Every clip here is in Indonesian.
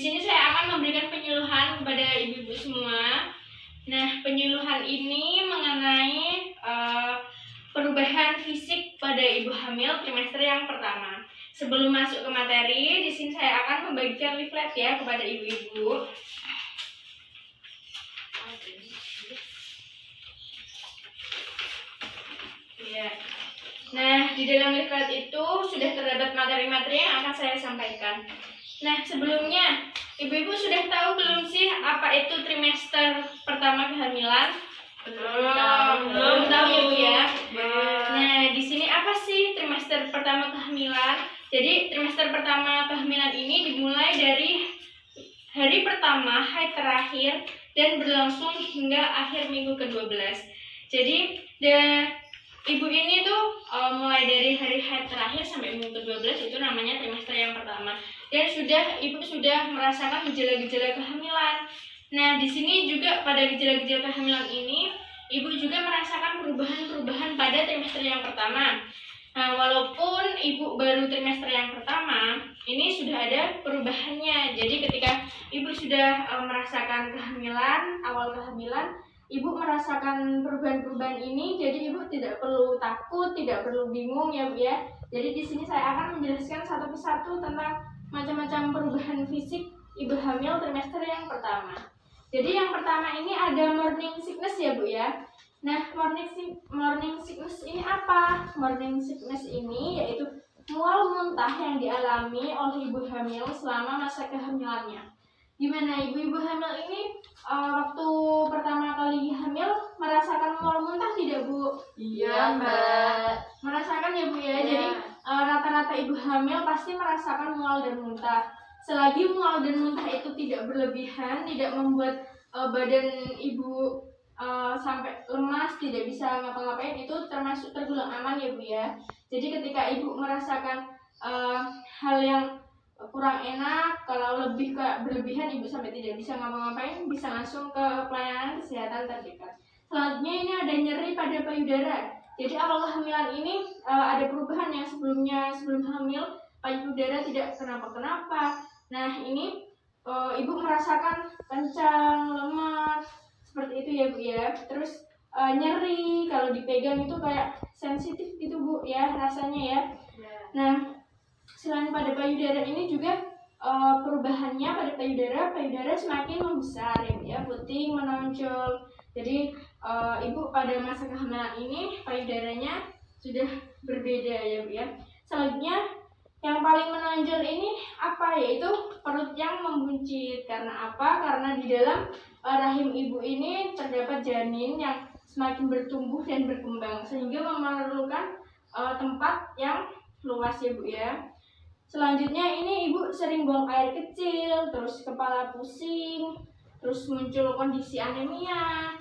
sini saya akan memberikan penyuluhan kepada ibu-ibu semua. Nah, penyuluhan ini mengenai perubahan fisik pada ibu hamil trimester yang pertama. Sebelum masuk ke materi, di sini saya akan membagikan leaflet ya kepada ibu-ibu. Ya. Nah, di dalam leaflet itu sudah terdapat materi-materi yang akan saya sampaikan. Nah, sebelumnya ibu-ibu sudah tahu belum sih apa itu trimester pertama kehamilan? Belum tahu ya Bu ya. Nah, di sini apa sih trimester pertama kehamilan? Jadi trimester pertama kehamilan ini dimulai dari hari pertama haid terakhir dan berlangsung hingga akhir minggu ke-12. Jadi ibu ini tuh mulai dari hari haid terakhir sampai minggu ke-12 itu namanya trimester yang pertama. Dan ibu sudah merasakan gejala-gejala kehamilan. Nah, di sini juga pada gejala-gejala kehamilan ini, ibu juga merasakan perubahan-perubahan pada trimester yang pertama. Nah, walaupun ibu baru trimester yang pertama, ini sudah ada perubahannya. Jadi ketika ibu sudah merasakan kehamilan, awal kehamilan, ibu merasakan perubahan-perubahan ini, jadi ibu tidak perlu takut, tidak perlu bingung ya Bu ya. Jadi di sini saya akan menjelaskan satu persatu tentang macam-macam perubahan fisik ibu hamil trimester yang pertama. Jadi yang pertama ini ada morning sickness ya Bu ya. Nah, morning sickness ini apa? Morning sickness ini yaitu mual muntah yang dialami oleh ibu hamil selama masa kehamilannya. Gimana ibu-ibu hamil ini waktu pertama kali hamil merasakan mual muntah tidak Bu? Iya Mbak. Merasakan ya Bu ya. Jadi rata-rata ibu hamil pasti merasakan mual dan muntah. Selagi mual dan muntah itu tidak berlebihan, tidak membuat badan ibu sampai lemas, tidak bisa ngapa-ngapain, itu termasuk tergolong aman ya Bu ya. Jadi ketika ibu merasakan hal yang kurang enak, kalau berlebihan ibu sampai tidak bisa ngapa-ngapain, bisa langsung ke pelayanan kesehatan terdekat. Selanjutnya ini ada nyeri pada payudara. Jadi awal kehamilan ini ada perubahan yang sebelum hamil payudara tidak kenapa-kenapa. Nah ini ibu merasakan kencang, lemas, seperti itu ya Bu ya. Terus nyeri, kalau dipegang itu kayak sensitif gitu Bu ya rasanya ya. Nah, selain pada payudara ini juga perubahannya pada payudara semakin membesar ya Bu ya, putih menonjol. Jadi ibu pada masa kehamilan ini payudaranya sudah berbeda ya Bu ya. Selanjutnya yang paling menonjol ini apa? Yaitu perut yang membuncit. Karena apa? Karena di dalam rahim ibu ini terdapat janin yang semakin bertumbuh dan berkembang sehingga memerlukan tempat yang luas ya Bu ya. Selanjutnya ini ibu sering buang air kecil, terus kepala pusing, terus muncul kondisi anemia,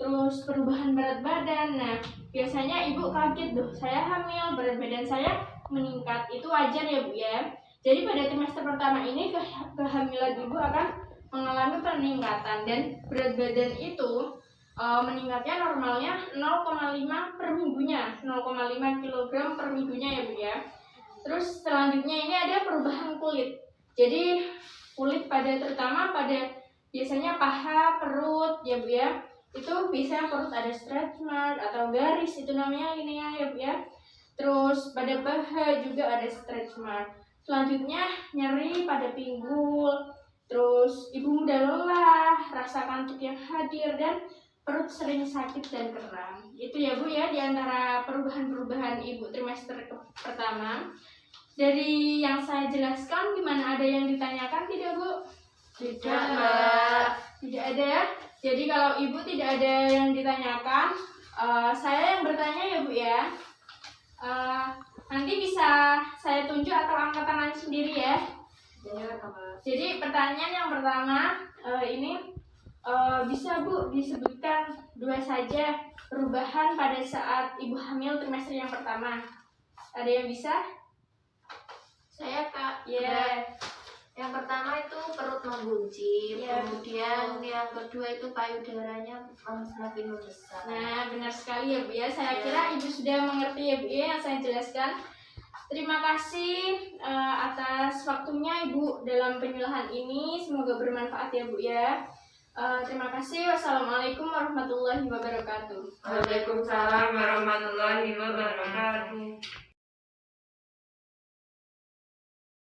terus perubahan berat badan. Nah, biasanya ibu kaget, "Duh, saya hamil, berat badan saya meningkat." Itu wajar ya Bu ya. Jadi pada trimester pertama ini kehamilan ibu akan mengalami peningkatan dan berat badan itu meningkatnya normalnya 0,5 per minggunya, 0,5 kg per minggunya ya Bu ya. Terus selanjutnya ini ada perubahan kulit. Jadi kulit terutama pada biasanya paha, perut ya Bu ya. Itu biasanya perut ada stretch mark atau garis, itu namanya ini ya Bu ya. Terus pada paha juga ada stretch mark. Selanjutnya nyeri pada pinggul. Terus ibu mudah lelah, rasa kantuk yang hadir, dan perut sering sakit dan kram. Itu ya Bu ya diantara perubahan-perubahan ibu trimester pertama. Dari yang saya jelaskan, gimana, ada yang ditanyakan tidak Bu? Tidak Mbak. Tidak ada ya. Jadi kalau ibu tidak ada yang ditanyakan, saya yang bertanya ya Bu ya. Nanti bisa saya tunjuk atau angkat tangan sendiri ya. Jadi pertanyaan yang pertama ini bisa Bu disebutkan 2 saja perubahan pada saat ibu hamil trimester yang pertama. Ada yang bisa? Saya Kak. Ya. Yang pertama itu perut membuncit, kemudian yang kedua itu payudaranya semakin membesar. Nah, benar sekali ya Bu ya. Saya kira ibu sudah mengerti ya Bu ya yang saya jelaskan. Terima kasih atas waktunya Ibu dalam penyuluhan ini. Semoga bermanfaat ya Bu ya. Terima kasih. Wassalamualaikum warahmatullahi wabarakatuh. Waalaikumsalam warahmatullahi wabarakatuh.